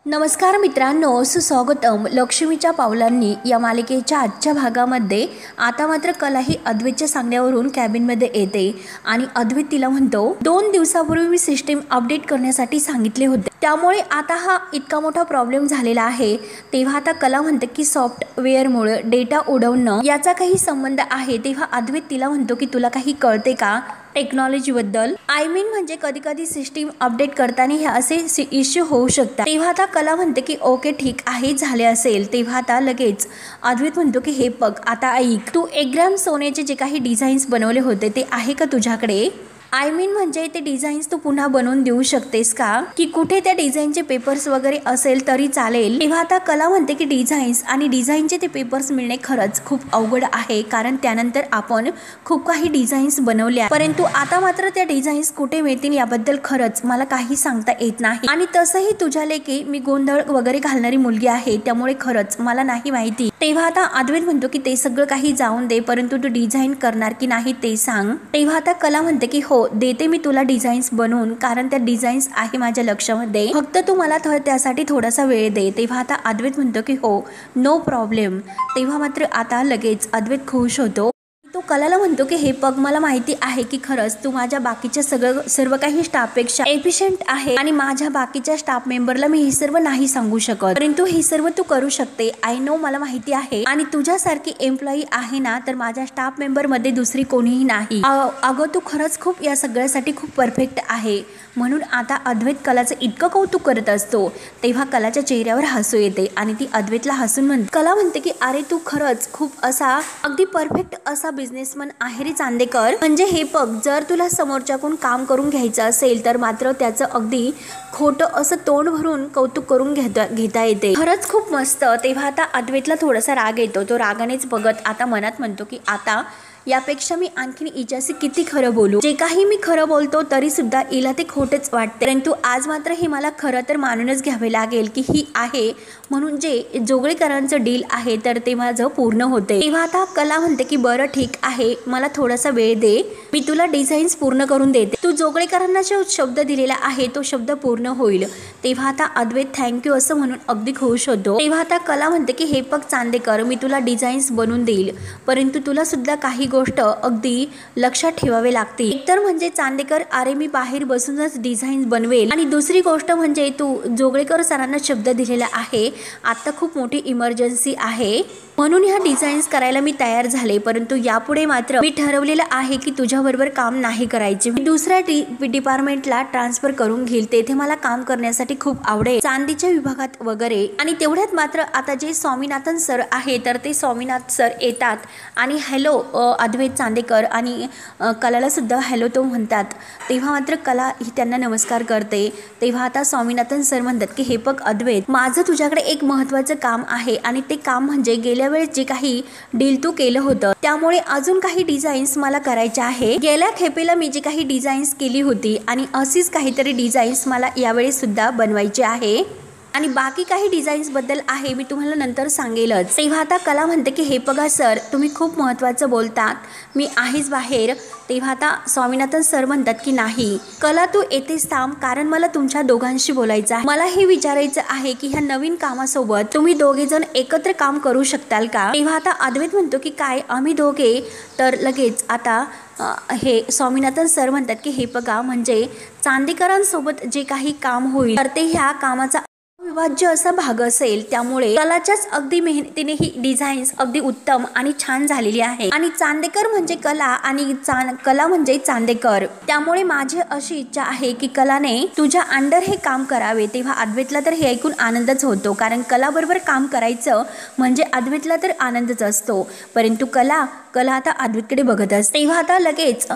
नमस्कार मित्रांनो, सुस्वागतम लक्ष्मीच्या पावलांनी या मालिकेच्या आजच्या भागामध्ये. आता मात्र कला ही अद्वैतच्या सांगण्यावरून कॅबिनमध्ये येते आणि अद्वैत तिला म्हणतो, 2 दिवसापूर्वी मी सिस्टीम अपडेट करण्यासाठी सांगितले होते, त्यामुळे आता हा इतका मोठा प्रॉब्लेम झालेला आहे. तेव्हा आता कला म्हणते की सॉफ्टवेअरमुळे डेटा उडवणं याचा काही संबंध आहे. तेव्हा अद्वैत तिला म्हणतो की तुला काही कळते का टेक्नॉलॉजीबद्दल? आय मीन म्हणजे कधी कधी सिस्टीम अपडेट करताना हे असे इश्यू होऊ शकतात. तेव्हा आता कला म्हणते की ओके ठीक आहे, झाले असेल. तेव्हा आता लगेच अद्वैत म्हणतो की हे बघ आता ऐक, तू 1 ग्रॅम सोन्याचे जे काही डिझाईन्स बनवले होते ते आहे का तुझ्याकडे? आय मीन म्हणजे ते डिझाईन्स तू पुन्हा बनवून देऊ शकतेस का, की कुठे त्या डिझाईनचे पेपर्स वगैरे असेल तरी चालेल. तेव्हा आता कला म्हणते की डिझाईन्स आणि डिझाईनचे ते पेपर्स मिळणे खरंच खूप अवघड आहे, कारण त्यानंतर आपण खूप काही डिझाईन्स बनवल्या, परंतु आता मात्र त्या डिझाईन्स कुठे मिळतील याबद्दल खरंच मला काही सांगता येत नाही. आणि तसंही तुझ्या लेकी मी गोंधळ वगैरे घालणारी मुलगी आहे, त्यामुळे खरंच मला नाही माहिती. तेव्हा आता अद्वैत म्हणतो की ते सगळं काही जाऊन दे, परंतु तू डिझाईन करणार की नाही ते सांग. तेव्हा आता कला म्हणते की हो देते मी तुला डिझाईन्स बनवून, कारण त्या डिझाईन्स आहे माझ्या लक्षामध्ये, फक्त तू मला त्यासाठी थोडासा वेळ दे. तेव्हा आता अद्वैत म्हणतो की हो नो प्रॉब्लेम. तेव्हा मात्र आता लगेच अद्वैत खुश होतो. तो कलाला म्हणतो की हे बघ, मला माहिती आहे की खरंच तू माझ्या बाकीच्या सर्व काही स्टाफपेक्षा एफिशियंट आहे आणि माझ्या बाकीच्या स्टाफ मेंबरला मी हे सर्व नाही सांगू शकत, परंतु हे सर्व तू करू शकते. आय नो, मला माहिती आहे. आणि तुझ्यासारखी एम्प्लॉई आहे ना तर माझ्या स्टाफ मेंबर मध्ये दुसरी कोणीही नाही. अगं तू खरंच खूप या सगळ्यासाठी खूप परफेक्ट आहे. म्हणून आता अद्वैत कलाचं इतकं कौतुक करत असतो. तेव्हा कलाच्या चेहऱ्यावर हसू येते आणि ती अद्वैतला हसून म्हणते, कला म्हणते की अरे तू खरंच खूप असा अगदी परफेक्ट असा बिझनेसमन आहे रे चांदेकर. म्हणजे हे बघ, जर तुला समोरच्याकडून काम करून घ्यायचं असेल तर मात्र त्याचं अगदी खोटं असं तोंड भरून कौतुक करून घेता येते. खरंच खूप मस्त. तेव्हा आता अद्वैतला थोडासा राग येतो. तो रागानेच बघत आता मनात म्हणतो की आता यापेक्षा मी आणखीन हिच्याशी किती खरं बोलू. जे काही मी खरं बोलतो तरी सुद्धा हिला ते खोटच वाटते, परंतु आज मात्र हे मला खरं तर मानूनच घ्यावे लागेल की ही आहे म्हणून जे जोगळेकरांचं डील आहे तर ते माझं पूर्ण होते. तेव्हा आता कला म्हणते की बरं ठीक आहे, मला थोडासा वेळ दे, मी तुला डिझाईन्स पूर्ण करून देते. तू जोगळेकरांना जो शब्द दिलेला आहे तो शब्द पूर्ण होईल. तेव्हा आता अद्वैत थँक्यू असं म्हणून अगदी खुश होतो. तेव्हा आता कला म्हणते की हे बघ चांदेकर, मी तुला डिझाईन्स बनवून देईल, परंतु तुला सुद्धा काही गोष्ट अगदी लक्षात ठेवावे लागते. एकतर म्हणजे चांदेकर, अरे मी बाहेर बसूनच डिझाईन बनवेल, आणि दुसरी गोष्ट म्हणजे तू जोगळेकर सरांना शब्द दिलेला आहे, आता खूप मोठी इमर्जन्सी आहे म्हणून ह्या डिझाईन्स करायला मी तयार झाले, परंतु यापुढे मात्र मी ठरवलेलं आहे की तुझ्याबरोबर काम नाही करायचे. मी दुसऱ्या डिपार्टमेंटला ट्रान्सफर करून घेईल, तेथे मला काम करण्यासाठी खूप आवडेल, चांदीच्या विभागात वगैरे. आणि तेवढ्यात मात्र आता जे स्वामीनाथन सर आहे तर ते स्वामीनाथ सर येतात आणि हॅलो अद्वैत चांदेकर आणि कलाला सुद्धा हॅलो तो म्हणतात. तेव्हा मात्र कला ही त्यांना नमस्कार करते. तेव्हा आता स्वामीनाथन सर म्हणतात की हे बघ अद्वैत, माझं तुझ्याकडे एक महत्त्वाचं काम आहे आणि ते काम म्हणजे गेल्या वेळेस जे काही डील तू केलं होतं त्यामुळे अजून काही डिझाईन्स मला करायचे आहे. गेल्या खेपेला मी जी काही डिझाईन्स केली होती आणि अशीच काहीतरी डिझाईन्स मला यावेळेस सुद्धा बनवायची आहे आणि बाकी काही डिझाईन्स बद्दल आहे मी तुम्हाला नंतर सांगेलच. तेव्हा आता कला म्हणते की हे बघा सर, तुम्ही खूप महत्त्वाचं बोलतात, मी आहेच बाहेर. तेव्हा आता स्वामीनाथन सर म्हणतात की नाही कला तू येतेच थांब, कारण मला तुमच्या दोघांशी बोलायचं आहे. मला हे विचारायचं आहे की ह्या नवीन कामासोबत तुम्ही दोघे जण एकत्र काम करू शकताल का? तेव्हा आता अद्वैत म्हणतो की काय आम्ही दोघे? तर लगेच आता हे स्वामीनाथन सर म्हणतात की हे बघा, म्हणजे चांदेकरांसोबत जे काही काम होईल तर ते ह्या कामाचा विभाज्य असा भाग असेल, त्यामुळे कलाच्याच अगदी मेहनतीने ही डिझाईन्स अगदी उत्तम आणि छान झालेली आहे. आणि चांदेकर म्हणजे कला आणि कला म्हणजे चांदेकर, त्यामुळे माझी अशी इच्छा आहे की कलाने तुझ्या अंडर हे काम करावे. तेव्हा अद्वैतला तर हे ऐकून आनंदच होतो, कारण कला बरोबर काम करायचं म्हणजे अद्वैतला तर आनंदच असतो, परंतु कला आता अद्वैतकडे बघत असते. तेव्हा आता लगेच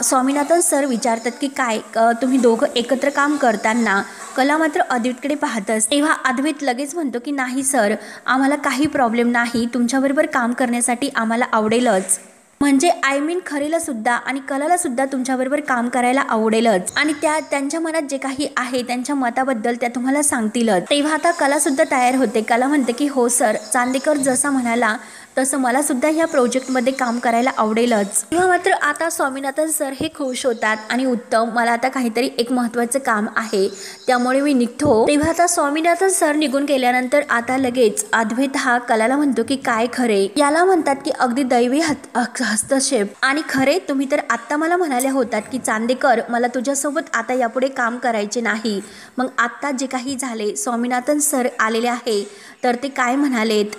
स्वामीनाथन सर विचारतात की काय तुम्ही दोघं एकत्र काम करताना? कला मात्र अद्वैतकडे पाहत असते. तेव्हा अद्वैत लगेच म्हणतो की नाही सर, आम्हाला काही प्रॉब्लेम नाही, तुमच्याबरोबर काम करण्यासाठी आम्हाला आवडेलच. म्हणजे आय मीन खरेला सुद्धा आणि कलाला सुद्धा तुमच्याबरोबर काम करायला आवडेलच, आणि त्यांच्या मनात जे काही आहे त्यांच्या मताबद्दल त्या तुम्हाला सांगतीलच. तेव्हा आता कला सुद्धा तयार होते. कला म्हणते की हो सर, चांदेकर जसा म्हणाला तसं मला सुद्धा ह्या प्रोजेक्टमध्ये काम करायला आवडेलच। तेव्हा मात्र आता स्वामीनाथन सर हे खुश होतात आणि उत्तम, मला आता काहीतरी एक महत्त्वाचं काम आहे त्यामुळे मी निघतो। तेव्हा आता स्वामीनाथन सर निघून गेल्यानंतर आता लगेच अद्वैत हा कलाला म्हणतो की काय खरे, याला म्हणतात की अगदी दैवी हस्तक्षेप। आणि खरे तुम्ही तर आत्ता मला म्हणाले होतात की चांदेकर मला तुझ्यासोबत आता यापुढे काम करायचे नाही, मग आत्ता जे काही झाले स्वामीनाथन सर आलेले आहे तर ते काय म्हणालेत,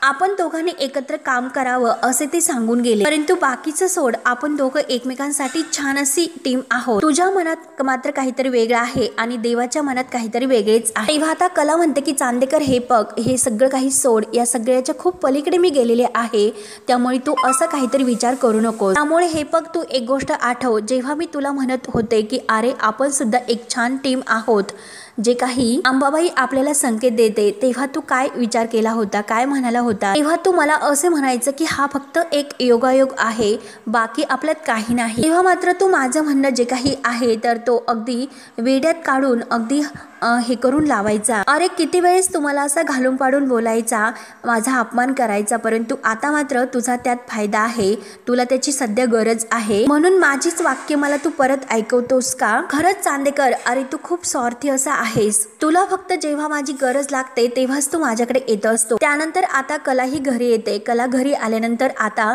आपण दोघांनी एकत्र काम करावं असे ते सांगून गेले, परंतु बाकीचं सोड, आपण दोघं एकमेकांसाठी छान अशी टीम आहोत। तुझ्या मनात मात्र काहीतरी वेगळं आहे आणि देवाच्या मनात काहीतरी वेगळेच आहे। तेव्हा आता कला म्हणते की चांदेकर हे बघ, हे सगळं काही सोड, या सगळ्याच्या खूप पलीकडे मी गेलेले आहे, त्यामुळे तू असं काहीतरी विचार करू नको। त्यामुळे हे बघ, तू एक गोष्ट आठव, जेव्हा मी तुला म्हणत होते की अरे आपण सुद्धा एक छान टीम आहोत, जे काही अंबाबाई आपल्याला संकेत देते, तेव्हा तू काय विचार केला होता, काय म्हणाला होता, तेव्हा तू मला असे म्हणायचं की हा फक्त एक योगायोग आहे, बाकी आपल्यात काही नाही। तेव्हा मात्र तू माझं म्हणणं जे काही आहे तर तो अगदी वेड्यात काढून अगदी हे करून लावायचा। अरे किती वेळेस तुम्हाला असा घालून पाडून बोलायचा, माझा अपमान करायचा, परंतु आता मात्र तुझा त्यात फायदा आहे, तुला त्याची सध्या गरज आहे, म्हणून माझीच वाक्य मला तू परत ऐकवतोस का? खरंच चांदेकर, अरे तू खूप स्वार्थी असा आहेस, तुला फक्त जेव्हा माझी गरज लागते तेव्हाच तू माझ्याकडे येत असतो। त्यानंतर आता कलाही घरी येते। कला घरी आल्यानंतर आता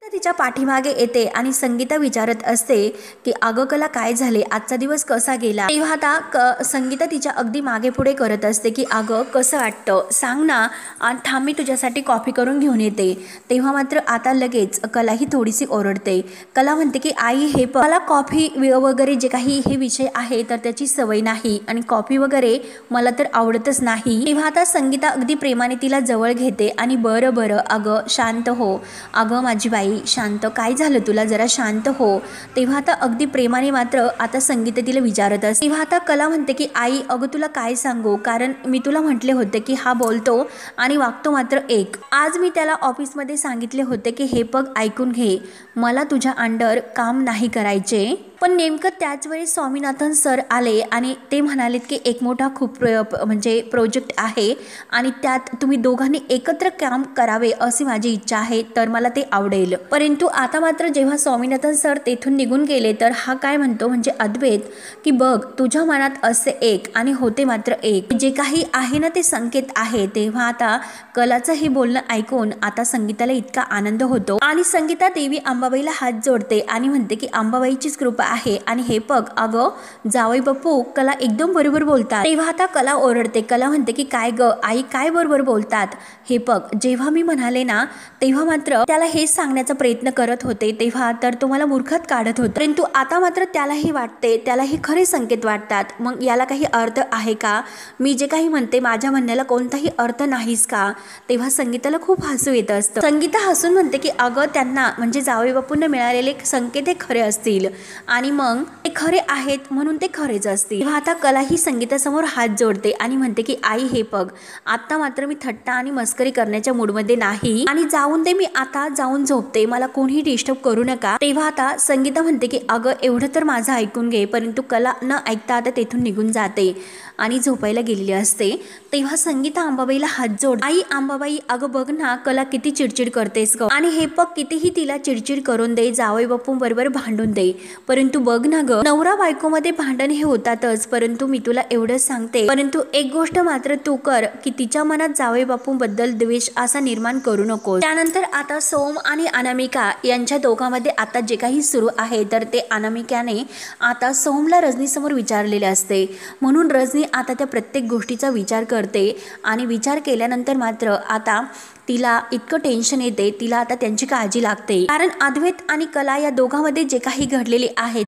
तिच्या पाठीमागे येते आणि संगीता विचारत असते की अगं कला काय झाले, आजचा दिवस कसा गेला? तेव्हा आता संगीता तिच्या अगदी मागे पुढे करत असते की अगं कसं वाटतं सांग ना, आणि थांब मी तुझ्यासाठी कॉफी करून घेऊन येते। तेव्हा मात्र आता लगेच कला ही थोडीशी ओरडते। कला म्हणते की आई हे मला कॉफी वगैरे जे काही हे विषय आहे तर त्याची सवय नाही आणि कॉफी वगैरे मला तर आवडतच नाही। तेव्हा आता संगीता अगदी प्रेमाने तिला जवळ घेते आणि बरं बरं अगं शांत हो, अगं माझी बाई शांत, काय झालं तुला, जरा शांत हो। तेव्हा आता अगदी प्रेमाने मात्र आता संगीता तिला विचारत असते। तेव्हा आता कला म्हणते की आई अगं तुला काय सांगू, कारण मी तुला म्हटले होते की हा बोलतो आणि वागतो मात्र एक। आज मी त्याला ऑफिसमध्ये सांगितले होते की हे बघ ऐकून घे, मला तुझ्या अंडर काम नाही करायचे, पण नेमकं त्याच वेळी स्वामीनाथन सर आले आणि ते म्हणालेत की एक मोठा खूप म्हणजे प्रोजेक्ट आहे आणि त्यात तुम्ही दोघांनी एकत्र काम करावे अशी माझी इच्छा आहे, तर मला ते आवडेल। परंतु आता मात्र जेव्हा स्वामीनाथन सर तेथून निघून गेले तर हा काय म्हणतो म्हणजे अद्वैत की बघ तुझ्या मनात असे एक आणि होते मात्र एक, जे काही आहे ना ते संकेत आहे। तेव्हा आता कलाचं हे बोलणं ऐकून आता संगीताला इतका आनंद होतो आणि संगीता देवी अंबाबाईला हात जोडते आणि म्हणते की अंबाबाईचीच कृपा आहे आणि हे बघ अगं जावई बापू कला एकदम बरोबर बोलतात। तेव्हा आता कला ओरडते। कला म्हणते की काय ग आई काय बरोबर बोलतात, हे बघ जेव्हा मी म्हणाले ना तेव्हा मात्र त्याला हेच सांगण्याचा प्रयत्न करत होते, तेव्हा तर तो मला मूर्खात काढत होता, परंतु आता मात्र त्यालाही वाटते, त्यालाही खरे संकेत वाटतात, मग याला काही अर्थ आहे का, मी जे काही म्हणते माझ्या म्हणण्याला कोणताही अर्थ नाहीच का? तेव्हा संगीताला खूप हसू येत असतं। संगीता हसून म्हणते की अगं त्यांना म्हणजे जावई बापूंना मिळालेले संकेत हे खरे असतील आणि मग ते खरे आहेत म्हणून ते खरेच असतील। तेव्हा आता कला ही संगीतासमोर हात जोडते आणि म्हणते की आई हे बघ आता मात्र मी थट्टा आणि मस्करी करण्याच्या मूडमध्ये नाही आणि जाऊन दे, मी आता जाऊन झोपते, मला कोणीही डिस्टर्ब करू नका। तेव्हा आता संगीता म्हणते की अगं एवढं तर माझं ऐकून घे, परंतु कला न ऐकता आता तेथून निघून जाते आणि झोपायला गेलेली असते। तेव्हा संगीता अंबाबाईला हात जोड, आई अंबाबाई अगं बघ ना कला किती चिडचिड करतेस ग, आणि हे बघ कितीही तिला चिडचिड करून दे, जावई बापू बरोबर भांडून दे, परंतु बघ ना ग नवरा बायको मध्ये भांडण हे होतातच, परंतु मी तुला एवढंच सांगते, परंतु एक गोष्ट मात्र तू कर की तिच्या मनात जावई बापू बद्दल द्वेष असा निर्माण करू नको। त्यानंतर आता सोम आणि अनामिका यांच्या दोघांमध्ये आता जे काही सुरू आहे तर ते अनामिकाने आता सोमला रजनी समोर विचारलेले असते, म्हणून रजनी आता त्या प्रत्येक गोष्टीचा विचार करते आणि विचार केल्यानंतर मात्र आता तिला इतकं टेन्शन येते, तिला आता त्यांची काळजी लागते, कारण अद्वैत आणि कला या दोघांमध्ये जे काही घडलेले आहे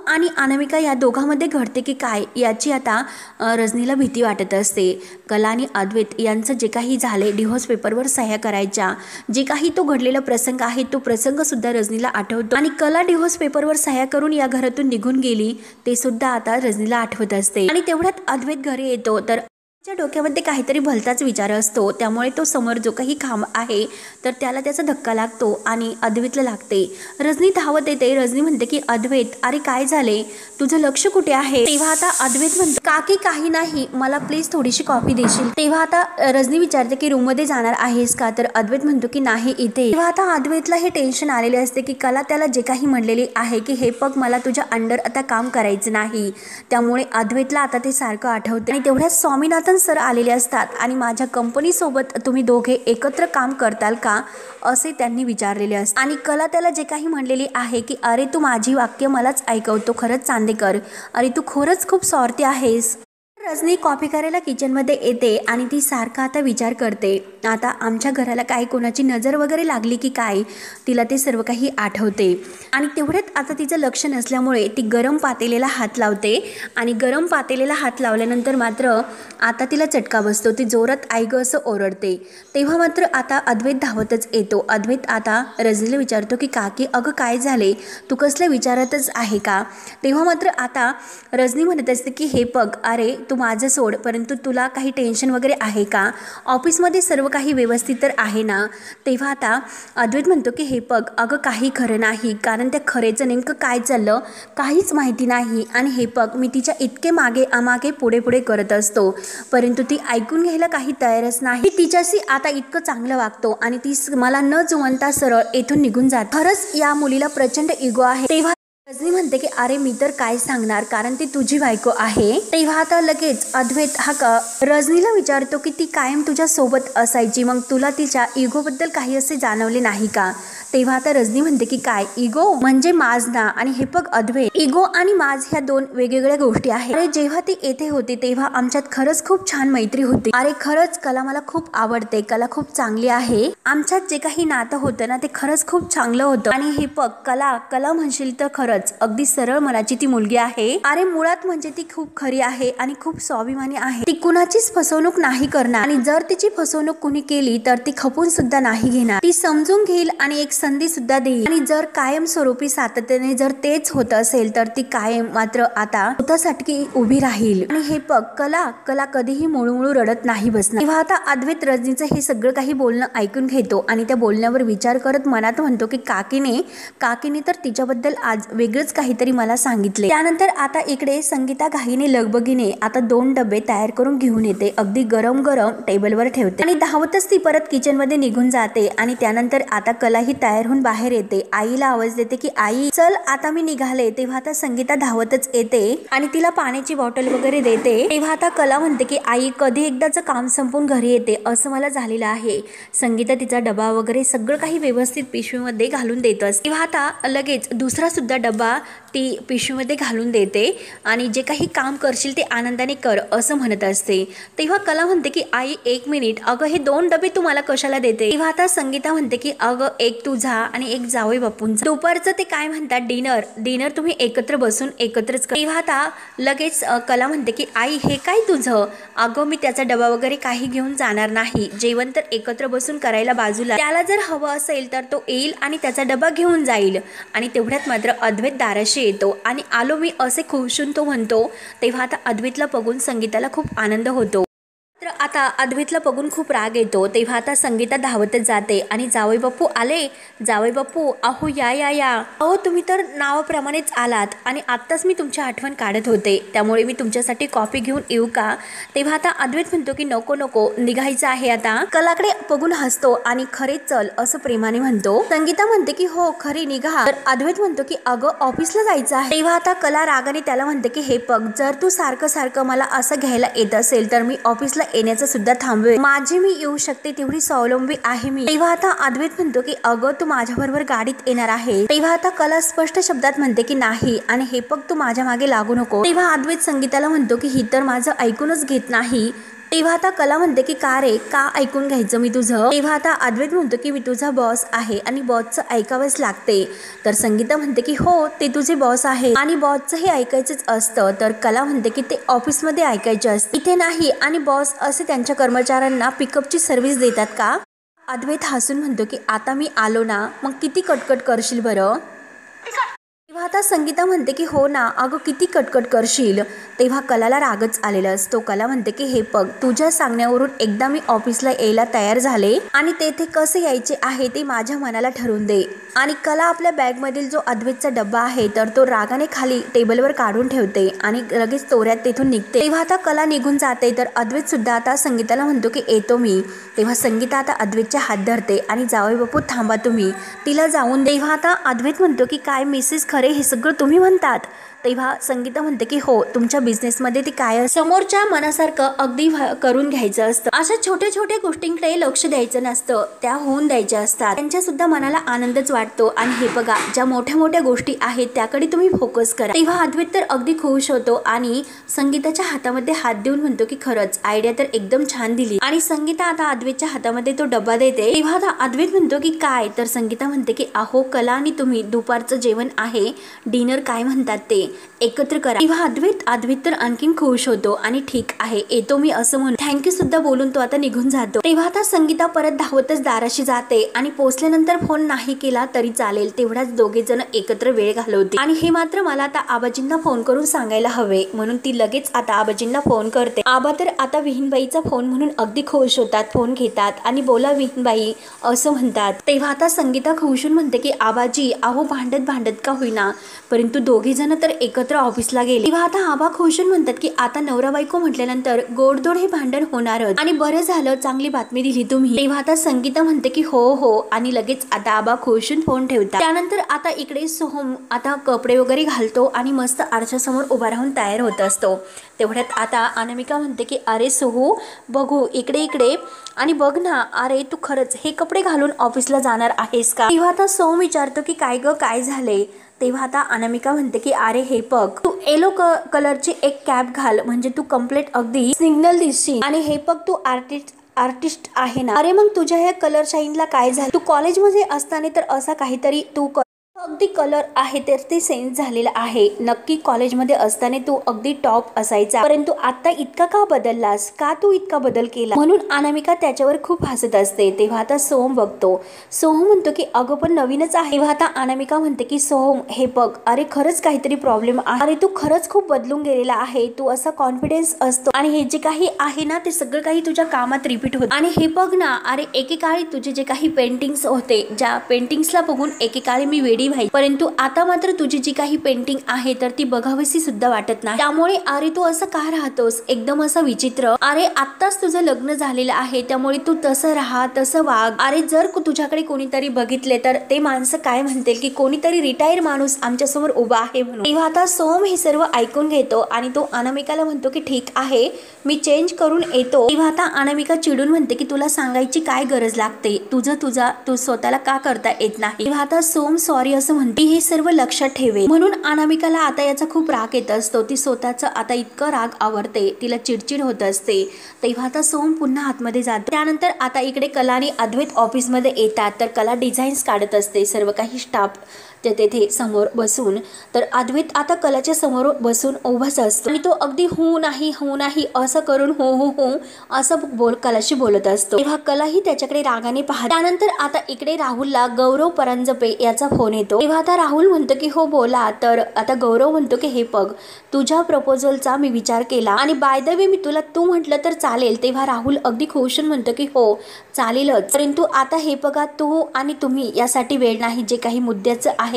आणि अनामिका या दोघांमध्ये घडते की काय याची आता रजनीला भीती वाटत असते। कला आणि अद्वैत यांचं जे काही झाले डिव्होर्स पेपरवर सह्या करायच्या, जे काही तो घडलेला प्रसंग आहे तो प्रसंग सुद्धा रजनीला आठवतो आणि कला डिव्होर्स पेपरवर सह्या करून या घरातून निघून गेली ते सुद्धा आता रजनीला आठवत असते। आणि तेवढ्यात अद्वैत घरी येतो तर त्याच्या डोक्यामध्ये काहीतरी भलताच विचार असतो, त्यामुळे तो समोर जो काही खांब आहे तर त्याला त्याचा धक्का लागतो आणि अद्वैतला लागते. रजनी धावत येते. रजनी म्हणते की अद्वैत, अरे काय झाले, तुझं लक्ष कुठे आहे? तेव्हा आता अद्वैत म्हणतो काकी काही नाही, मला प्लीज थोडीशी कॉफी देशील? तेव्हा आता रजनी विचारते की रूम मध्ये जाणार आहेस का? तर अद्वैत म्हणतो की नाही इथे. तेव्हा आता अद्वैतला हे टेन्शन आलेले असते की कला त्याला जे काही म्हणलेली आहे की हे बघ मला तुझ्या अंडर आता काम करायचं नाही, त्यामुळे अद्वैतला आता ते सारखं आठवते. आणि तेवढ्यात स्वामीनाथन सर आलेले असतात आणि माझ्या कंपनी सोबत तुम्ही दोघे एकत्र काम करताल का असे त्यांनी विचारलेले असते. आणि कला त्याला जे काही म्हणलेली आहे की अरे तू माझी वाक्य मलाच ऐकवतो खरंच चांदेकर, अरे तू खरंच खूप स्वार्थी आहेस. रजनी कॉफी करायला किचनमध्ये येते आणि ती सारखा आता विचार करते, आता आमच्या घराला काय कोणाची नजर वगैरे लागली की काय, तिला ते सर्व काही आठवते. आणि तेवढ्यात आता तिचं लक्ष नसल्यामुळे ती गरम पातेलेला हात लावते आणि गरम पातेलेला हात लावल्यानंतर मात्र आता तिला चटका बसतो. ती जोरात आई ग असं ओरडते. तेव्हा मात्र आता अद्वैत धावतच येतो. अद्वैत आता रजनीला विचारतो की काकी अगं काय झाले, तू कसल्या विचारातच आहे का? तेव्हा मात्र आता रजनी म्हणत असते की हे बघ, अरे तू माझं सोड, परंतु तुला काही टेन्शन वगैरे आहे का? ऑफिसमध्ये सर्व काही व्यवस्थित तर आहे ना? तेव्हा आता अद्वैत म्हणतो की हे बघ अगं काही खरं नाही, कारण त्या खरेचं नेमकं काय चाललं काहीच माहिती नाही. आणि हे बघ मी तिच्या इतके मागे पुढे पुढे करत असतो, परंतु ती ऐकून घ्यायला काही तयारच नाही. तिच्याशी आता इतकं चांगलं वागतो आणि ती मला न जुवंता सरळ येथून निघून जाते. खरंच या मुलीला प्रचंड इगो आहे. तेव्हा रजनी म्हणते की अरे मी तर काय सांगणार, कारण ती तुझी बायको आहे. तेव्हा आता लगेच अद्वैत हा रजनीला विचारतो की ती कायम तुझ्या सोबत असायची, मग तुला तिच्या इगोबद्दल काही असे जाणवले नाही का? तेव्हा आता रजनी म्हणते की काय इगो म्हणजे माज ना? आणि हे बघ अद्वैत, इगो आणि माज ह्या दोन वेगवेगळ्या गोष्टी आहेत. अरे जेव्हा ती येथे होती तेव्हा आमच्यात खरंच खूप छान मैत्री होती. अरे खरंच कला मला खूप आवडते, कला खूप चांगली आहे. आमच्यात जे काही नातं होतं ना ते खरंच खूप चांगलं होतं. आणि हे बघ कला म्हणशील तर खरंच अगदी सरळ मनाची ती मुलगी आहे. अरे मुळात म्हणजे ती खूप खरी आहे आणि खूप स्वाभिमानी आहे. ती कुणाचीच फसवणूक नाही करणार आणि जर तिची फसवणूक कुणी केली तर ती खपून सुद्धा नाही घेणार. ती समजून घेईल आणि एक संधी सुद्धा देईल. आणि जर कायम स्वरूपी सातत्याने जर तेच होत असेल तर ती कायम मात्र आता स्वतःसाठी उभी राहील. आणि हे बघ कला कधीही मुळमुळू रडत नाही बसणार. तेव्हा आता अद्वैत रजनीचं हे सगळं काही बोलणं ऐकून घेतो आणि त्या बोलण्यावर विचार करत मनात म्हणतो की काकीने तर तिच्याबद्दल आज वेगळंच काहीतरी मला सांगितले. त्यानंतर आता इकडे संगीता घाईने लगबगीने आता 2 डबे तयार करून घेऊन येते. अगदी गरम टेबलवर ठेवते आणि धावतच ती परत किचनमध्ये निघून जाते. आणि त्यानंतर आता कलाही तयार होऊन बाहेर येते. आईला आवाज देते की आई चल आता मी निघाले. तेव्हा आता संगीता धावतच येते आणि तिला पाण्याची बॉटल वगैरे देते. तेव्हा आता कला म्हणते की आई कधी एकदाचं काम संपून घरी येते असं मला झालेलं आहे. संगीता तिचा डबा वगैरे सगळं काही व्यवस्थित पिशवीमध्ये घालून देत असते. तेव्हा आता लगेच दुसरा सुद्धा डबा ती पिशवीमध्ये घालून देते आणि जे काही काम करशील ते आनंदाने कर असं म्हणत असते. तेव्हा कला म्हणते की आई 1 मिनिट, अगं हे 2 डबे तू मला कशाला देते? तेव्हा आता संगीता म्हणते की अगं एक तुझा आणि एक जावई बापूंचा, दुपारचं ते काय म्हणतात डिनर तुम्ही एकत्र बसून एकत्रच कर. तेव्हा आता लगेच कला म्हणते की आई हे काय तुझं? अगं मी त्याचा डबा वगैरे काही घेऊन जाणार नाही, जेवण तर एकत्र बसून करायला बाजूला, त्याला जर हवं असेल तर तो येईल आणि त्याचा डबा घेऊन जाईल. आणि तेवढ्यात मात्र अद्वैत दाराशी येतो आणि आलो मी असे खुशून तो म्हणतो. तेव्हा आता अद्वैतला बघून संगीताला खूप आनंद होतो. तर आता अद्वैतला बघून खूप राग येतो. तेव्हा आता संगीता धावतच जाते आणि जावई बापू आले. जावई बापू अहो या अहो तुम्ही तर नावाप्रमाणेच आलात आणि आत्ताच मी तुमची आठवण काढत होते, त्यामुळे मी तुमच्यासाठी कॉफी घेऊन येऊ का? तेव्हा आता अद्वैत म्हणतो की नको निघायचं आहे आता. कलाकडे बघून हसतो आणि खरे चल असं प्रेमाने म्हणतो. संगीता म्हणते की हो खरी निघा. तर अद्वैत म्हणतो की अगं ऑफिसला जायचं आहे. तेव्हा आता कला रागाने त्याला म्हणते की हे बघ जर तू सारखं मला असं घ्यायला येत असेल तर मी ऑफिसला येण्याचं सुद्धा थांबवे, माझी मी येऊ शकते तेवढी स्वावलंबी आहे मी. तेव्हा आता अद्वैत म्हणतो की अगं तू माझ्याबरोबर गाडीत येणार आहे. तेव्हा आता कला स्पष्ट शब्दात म्हणते की नाही आणि हे बघ तू माझ्या मागे लागू नको. तेव्हा अद्वैत संगीताला म्हणतो की ही तर माझं ऐकूनच घेत नाही. तेव्हा आता कला म्हणते की का रे, का ऐकून घ्यायचं मी तुझं? तेव्हा आता अद्वैत म्हणतो की मी तुझा बॉस आहे आणि बॉसचं ऐकावंच लागते. तर संगीता म्हणते की हो ते तुझे बॉस आहे आणि बॉसचं हे ऐकायचंच असतं. तर कला म्हणते की ते ऑफिसमध्ये ऐकायचे असते, इथे नाही. आणि बॉस असे त्यांच्या कर्मचाऱ्यांना पिकअपची सर्व्हिस देतात का? अद्वैत हसून म्हणतो की आता मी आलो ना, मग किती कटकट करशील बरं? तेव्हा आता संगीता म्हणते की हो ना अगं किती कटकट करशील। तेव्हा कलाला रागच आलेला असतो। कला म्हणते की हे बघ तुझ्या सांगण्यावरून एकदा मी ऑफिसला यायला तयार झाले आणि तेथे कसे यायचे आहे ते माझ्या मनाला ठरवून दे। आणि कला आपल्या बॅगमधील जो अद्वैतचा डब्बा आहे तर तो रागाने खाली टेबलवर काढून ठेवते आणि लगेच तोऱ्यात तेथून निघते। तेव्हा आता कला निघून जाते तर अद्वैत सुद्धा आता संगीताला म्हणतो की येतो मी। तेव्हा संगीता आता अद्वैतच्या हात धरते आणि जावई बापू थांबा तुम्ही तिला जाऊन। तेव्हा आता अद्वैत म्हणतो की काय मिसेस खरे हे सगळं तुम्ही म्हणतात। तेव्हा संगीता म्हणते की हो तुमच्या बिझनेसमध्ये ती काय समोरच्या मनासारखं अगदी करून घ्यायचं असतं। अशा छोट्या छोट्या गोष्टींकडे लक्ष द्यायचं नसतं, त्या होऊन द्यायच्या असतात। त्यांच्या सुद्धा मनाला आनंदच वाटतो। आणि हे बघा ज्या मोठ्या मोठ्या गोष्टी आहेत त्याकडे तुम्ही फोकस करा। तेव्हा अद्वैत तर अगदी खुश होतो आणि संगीताच्या हातामध्ये हात देऊन म्हणतो की खरंच आयडिया तर एकदम छान दिली। आणि संगीता आता अद्वैतच्या हातामध्ये तो डब्बा देते। तेव्हा आता अद्वैत म्हणतो की काय तर संगीता म्हणते की अहो कला आणि तुम्ही दुपारचं जेवण आहे डिनर काय म्हणतात ते एकत्र करा। तेव्हा अद्वैत तर आणखीन खुश होतो आणि ठीक आहे येतो मी असं म्हणून थँक्यू सुद्धा बोलून तो आता निघून जातो। तेव्हा आता संगीता परत धावतच दाराशी जाते आणि पोहोचल्यानंतर फोन नाही केला तरी चालेल तेवढाच दोघे जण एकत्र वेळ घालवते। आणि हे मात्र मला आता आबाजींना फोन करून सांगायला हवे म्हणून ती लगेच आता आबाजींना फोन करते। आबा तर आता विहीनबाईचा फोन म्हणून अगदी खुश होतात, फोन घेतात आणि बोला विहीनबाई असं म्हणतात। तेव्हा आता संगीता खुशून म्हणते की आबाजी अहो भांडत का होईना परंतु दोघे जण तर एकत्र ऑफिसला गेले। तेव्हा आता आबा खुशून म्हणतात की आता नवरा बायको म्हटल्यानंतर गोडदोड हे भांडण होणारच आणि बरं झालं चांगली बातमी दिली तुम्ही। तेव्हा आता संगीता म्हणते की हो आणि लगेच आता आबा खुशून फोन ठेवतात। त्यानंतर आता इकडे सोहम आता कपडे वगैरे घालतो आणि मस्त आरशासमोर उभा राहून तयार होत असतो। तेवढ्यात आता अनामिका म्हणते की अरे सोहू बघू इकडे आणि बघ ना अरे तू खरंच हे कपडे घालून ऑफिसला जाणार आहेस का। तेव्हा आता सोहम विचारतो की काय ग काय झाले। तेव्हा आता अनामिका म्हणते की अरे हे बघ तू येलो कलरची एक कॅप घाल म्हणजे तू कम्प्लीट अगदी सिग्नल दिसशील आणि हे बघ तू आर्टिस्ट आहे ना। अरे मग तुझ्या ह्या कलर शाईनला काय झालं, तू कॉलेजमध्ये असताना तर असा काहीतरी तू अगदी कलर आहे तर ते सेन्स झालेला आहे। नक्की कॉलेजमध्ये असताना तू अगदी टॉप असायचा परंतु आता इतका का बदललास, का तू इतका बदल केला म्हणून अनामिका त्याच्यावर खूप हसत असते। तेव्हा आता सोहम बघतो, सोहम म्हणतो की अगं पण नवीनच आहे। तेव्हा आता अनामिका म्हणते की सोहम हे बघ अरे खरंच काहीतरी प्रॉब्लेम आहे, अरे तू खरंच खूप बदलून गेलेला आहे, तू असा कॉन्फिडन्स असतो आणि हे जे काही आहे ना ते सगळं काही तुझ्या कामात रिपीट होत। आणि हे बघ ना अरे एकेकाळी तुझे जे काही पेंटिंग्स होते ज्या पेंटिंग्सला बघून एकेकाळी मी वेडी परंतु आता मात्र तुझी जी काही पेंटिंग आहे तर ती बघावीशी सुद्धा वाटत नाही। त्यामुळे अरे तू असं का राहतोस एकदम असं विचित्र, अरे आत्ताच तुझं लग्न झालेलं आहे त्यामुळे तू तसं राहा तसं वाग। अरे जर तुझ्याकडे कोणीतरी बघितले तर ते माणसं काय म्हणतील की कोणीतरी रिटायर माणूस आमच्या समोर उभा आहे म्हणून। तेव्हा आता सोहम हे सर्व ऐकून घेतो आणि तो अनामिकाला म्हणतो की ठीक आहे मी चेंज करून येतो। तेव्हा आता अनामिका चिडून म्हणते की तुला सांगायची काय गरज लागते, तू स्वतःला का करता येत नाही। तेव्हा आता सोहम सॉरी असं म्हणते हे सर्व लक्षात ठेवे म्हणून अनामिकाला आता याचा खूप राग येत असतो। ती स्वतःच आता इतकं राग आवरते, तिला चिडचिड होत असते। तेव्हा आता सोहम पुन्हा आतमध्ये जातो। त्यानंतर आता इकडे कला आणि अद्वैत ऑफिसमध्ये येतात तर कला डिझाईन्स काढत असते, सर्व काही स्टाफ तेथे समोर बसून। तर अद्वैत आता कलाच्या समोर बसून उभाच असतो आणि तो अगदी हो नाही असं करून हो असं कलाशी बोलत असतो। तेव्हा कलाही त्याच्याकडे रागाने पाहते। त्यानंतर आता इकडे राहुलला गौरव परांजपे याचा फोन येतो। तेव्हा आता राहुल म्हणतो की हो बोला। तर आता गौरव म्हणतो की हे बघ तुझ्या प्रपोजलचा मी विचार केला आणि बाय द वे मी तुला तू म्हटलं तर चालेल। तेव्हा राहुल अगदी खुश म्हणतो की हो चालेलच परंतु आता हे बघा तू आणि तुम्ही यासाठी वेळ नाही, जे काही मुद्द्याचं आहे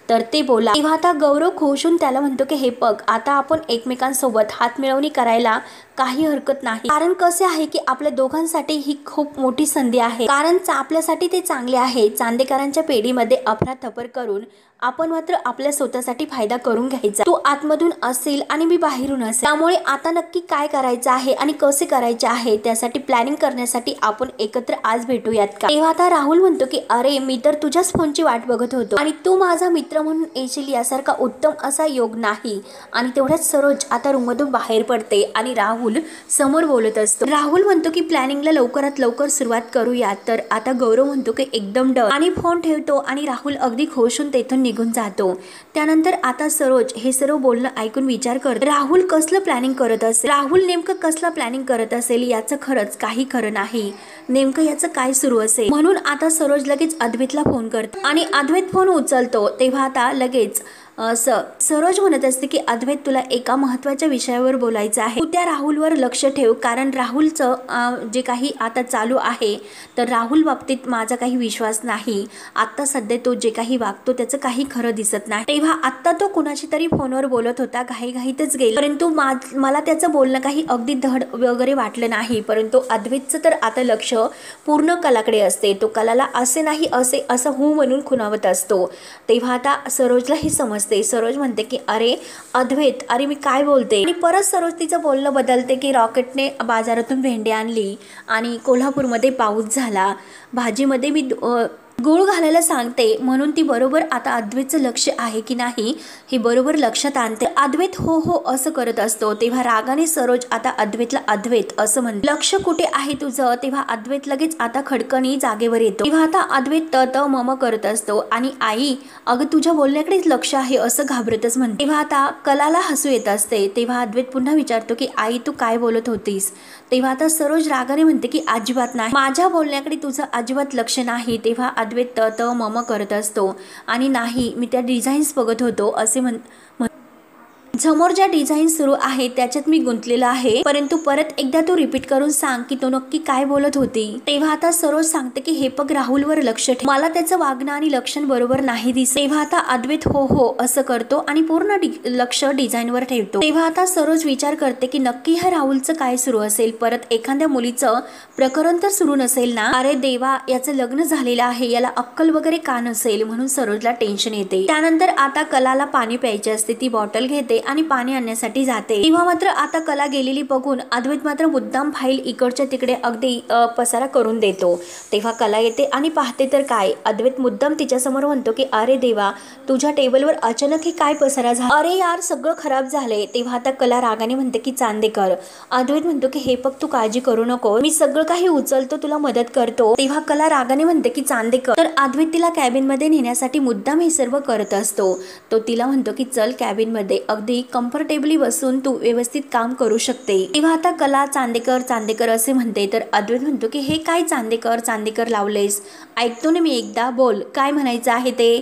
तर ते बोला। तेव्हा आता गौरव खुशून त्याला म्हणतो की हे बघ आता आपण एकमेकांसोबत हात मिळवणी करायला काही हरकत नाही, कारण कसे आहे की आपल्या दोघांसाठी ही खूप मोठी संधी आहे, कारण आपल्यासाठी ते चांगले आहे। चांदेकरांच्या पेढीमध्ये अफरातफर करून आपण मात्र आपल्या स्वतःसाठी फायदा करून घ्यायचा। तू आतमधून असेल आणि मी बाहेरून असेल, त्यामुळे आता नक्की काय करायचं आहे आणि कसे करायचे आहे त्यासाठी प्लॅनिंग करण्यासाठी आपण एकत्र आज भेटूयात का। तेव्हा आता राहुल म्हणतो की अरे मी तर तुझ्याच फोनची वाट बघत होतो आणि तू माझा मित्र म्हणून येशील यासारखा उत्तम असा योग नाही। आणि तेवढ्याच सरोज आता रूममधून बाहेर पडते आणि राहुल समोर बोलत असतो। राहुल म्हणतो की प्लॅनिंगला लवकरात लवकर सुरुवात करूयात। तर आता गौरव म्हणतो की एकदम डन आणि फोन ठेवतो आणि राहुल अगदी खुश होऊन तेथून निघून जातो। त्यानंतर आता सरोज हे सर्व बोलणं ऐकून विचार करतो राहुल कसलं प्लॅनिंग करत असेल, राहुल नेमकं कसलं प्लॅनिंग करत असेल याचं खरंच काही खरं नाही, नेमकं याचं काय सुरू असेल। म्हणून आता सरोज लगेच अद्वैतला फोन करते आणि अद्वैत फोन उचलतो। तेव्हा आता लगेच सरोज म्हणत असते की अद्वैत तुला एका महत्त्वाच्या विषयावर बोलायचं आहे, तू त्या राहुलवर लक्ष ठेव, कारण राहुलचं जे काही आता चालू आहे तर राहुल बाबतीत माझा काही विश्वास नाही. आता सध्या तो जे काही वागतो त्याचं काही खरं दिसत नाही. तेव्हा आता तो कुणाशी तरी फोनवर बोलत होता, घाईघाईतच गेला, परंतु मला त्याचं बोलणं काही अगदी धड वगैरे वाटलं नाही. परंतु अद्वैतचं तर आता लक्ष पूर्ण कलाकडे असते. तो कलाला असे नाही असं हू म्हणून खुणावत असतो. तेव्हा आता सरोजला ही समजते. सरोज म्हणते की अरे अद्वैत, अरे मी काय बोलते, आणि परत सरोज तिचं बोलणं बदलते की रॉकेटने बाजारातून भेंडी आणली आणि कोल्हापूरमध्ये पाऊस झाला, भाजीमध्ये मी गूळ घालायला सांगते, म्हणून ती बरोबर आता अद्वैतचं लक्ष आहे की नाही हे बरोबर लक्षात आणते. अद्वैत हो हो असं करत असतो. तेव्हा रागाने सरोज आता अद्वैतला अद्वैत असं म्हणते, लक्ष कुठे आहे तुझं. तेव्हा अद्वैत लगेच आता खडकणी जागेवर येतो. तेव्हा आता अद्वैत त मम करत असतो आणि आई अगं तुझ्या बोलण्याकडेच लक्ष आहे असं घाबरतच म्हणते. तेव्हा आता कलाला हसू येत असते. तेव्हा अद्वैत पुन्हा विचारतो की आई तू काय बोलत होतीस. तेव्हा आता सरोज रागाने म्हणते की अजिबात नाही, माझ्या बोलण्याकडे तुझं अजिबात लक्ष नाही. तेव्हा अद्वैत त मम करत असतो आणि नाही मी त्या डिझाईन्स बघत होतो असे समोर ज्या डिझाईन सुरू आहे त्याच्यात मी गुंतलेला आहे, परंतु परत एकदा तू रिपीट करून सांग की तो नक्की काय बोलत होती. तेव्हा आता सरोज सांगते की हे बघ राहुलवर लक्ष ठेव, मला त्याचं वागणं आणि लक्षण बरोबर नाही दिसत. तेव्हा आता अद्वैत हो हो असं करतो आणि पूर्ण लक्ष डिझाईनवर ठेवतो. तेव्हा आता सरोज विचार करते की नक्की ह्या राहुलचं काय सुरू असेल, परत एखाद्या मुलीचं प्रकरण तर सुरू नसेल ना. अरे देवा, याचं लग्न झालेलं आहे, याला अक्कल वगैरे का नसेल, म्हणून सरोजला टेन्शन येते. त्यानंतर आता कलाला पाणी प्यायचे असते. ती बॉटल घेते आणि पाणी आणण्यासाठी जाते. तेव्हा मात्र आता कला गेलेली बघून अद्वैत मात्र मुद्दाम फाईल इकडच्या तिकडे अगदी पसारा करून देतो. तेव्हा कला येते आणि पाहते तर काय, अद्वैत मुद्दाम तिच्या समोर म्हणतो की अरे देवा, तुझ्या टेबलवर अचानक हे काय पसारा झाला, अरे यार सगळं खराब झालंय. तेव्हा आता कला रागाने म्हणते की चांदेकर. अद्वैत म्हणतो की हे बघ तू काळजी करू नको, मी सगळं काही उचलतो, तुला मदत करतो. तेव्हा कला रागाने म्हणते की चांदेकर. तर अद्वैत तिला कॅबिन मध्ये नेण्यासाठी मुद्दाम हे सर्व करत असतो. तो तिला म्हणतो की चल कॅबिन मध्ये, अगदी कम्फर्टेबली बसून तू व्यवस्थित काम करू शकते. तेव्हा आता कला चांदेकर चांदेकर असे म्हणते. तर अद्वैत म्हणतो की हे काय चांदेकर चांदेकर लावलेस, ऐकतो ना मी एकदा, बोल काय म्हणायचं आहे ते.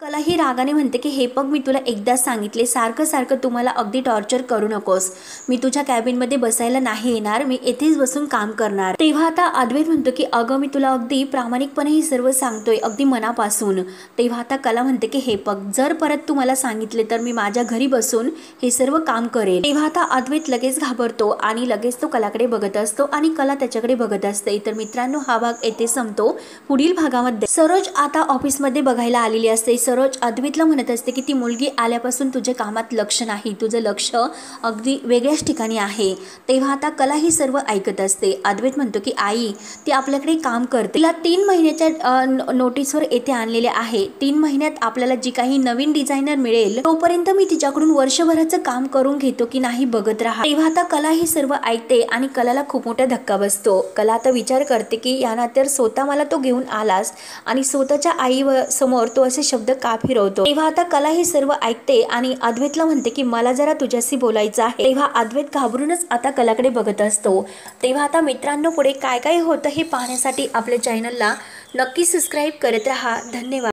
कला ही रागाने म्हणते की हे बघ मी तुला एकदाच सांगितले, सारखं सारखं तुम्हाला अगदी टॉर्चर करू नकोस, मी तुझ्या कॅबिन मध्ये बसायला नाही येणार, मी येथेच बसून काम करणार. तेव्हा आता अद्वैत म्हणतो की अगं मी तुला अगदी प्रामाणिकपणे हे सर्व सांगतोय, अगदी मनापासून. तेव्हा आता कला म्हणते की हे बघ जर परत तू मला सांगितले तर मी माझ्या घरी बसून हे सर्व काम करेल. तेव्हा आता अद्वैत लगेच घाबरतो आणि लगेच तो कलाकडे बघत असतो आणि कला त्याच्याकडे बघत असते. तर मित्रांनो हा भाग येथे संपतो. पुढील भागामध्ये सरोज आता ऑफिसमध्ये बघायला आलेली असते. सरोज अद्वैतला म्हणत असते की ती मुलगी आल्यापासून तुझ्या कामात लक्ष नाही, तुझं लक्ष अगदी वेगळ्याच ठिकाणी आहे. तेव्हा आता कला ही सर्व ऐकत असते. अद्वैत म्हणतो की आई ती आपल्याकडे काम करते, तिला 3 महिन्याच्या नोटीसवर येथे आणलेले आहे, 3 महिन्यात आपल्याला जी काही नवीन डिझायनर मिळेल तोपर्यंत मी तिच्याकडून वर्षभराचं काम करून घेतो की नाही बघत राहा. तेव्हा आता कला ही सर्व ऐकते आणि कलाला खूप मोठा धक्का बसतो. कला आता विचार करते की याना तर स्वतः मला तो घेऊन आलास आणि स्वतःच्या आई समोर तो असे शब्द का फिरवतो. तेव्हा आता कला ही सर्व ऐकते आणि अद्वैतला म्हणते की मला जरा तुझ्याशी बोलायचं आहे. तेव्हा अद्वैत घाबरूनच आता कलाकडे बघत असतो. तेव्हा आता मित्रांनो पुढे काय काय होतं हे पाहण्यासाठी आपल्या चॅनलला नक्की सबस्क्राईब करत राहा. धन्यवाद.